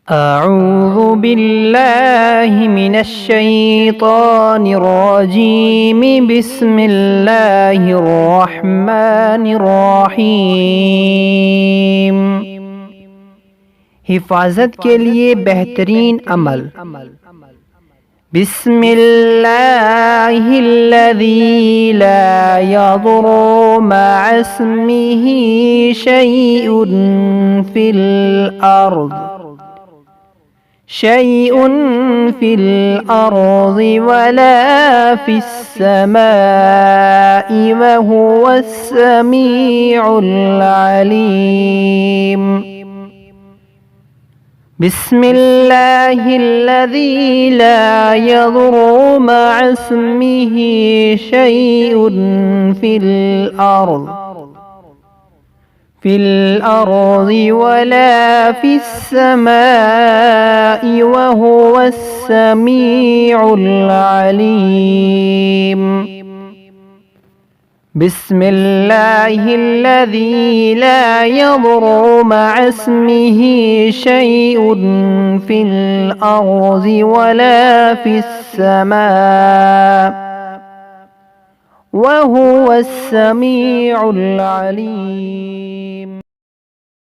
أعوذ بالله من الشيطان الرجيم بسم الله الرحمن الرحیم हिफाजत के लिए बेहतरीन अमल। बिस्मिल्लाहिल्लज़ी ला यज़ुरु मअ इस्मिही शैउन फिल अर्ज़ वला फिस्समाइ वहुवस्समीउल अलीम। बिस्मिल्लाहिल्लज़ी ला यज़ुरु मअ इस्मिही शैउन फिल अर्ज़ वला फिस्समाइ वहुवस्समीउल अलीम। बिस्मिल्लाहिल्लज़ी ला यज़ुरु मअ इस्मिही शैउन फिल अर्ज़ वला फिस्समाइ वहुवस्समीउल अलीम।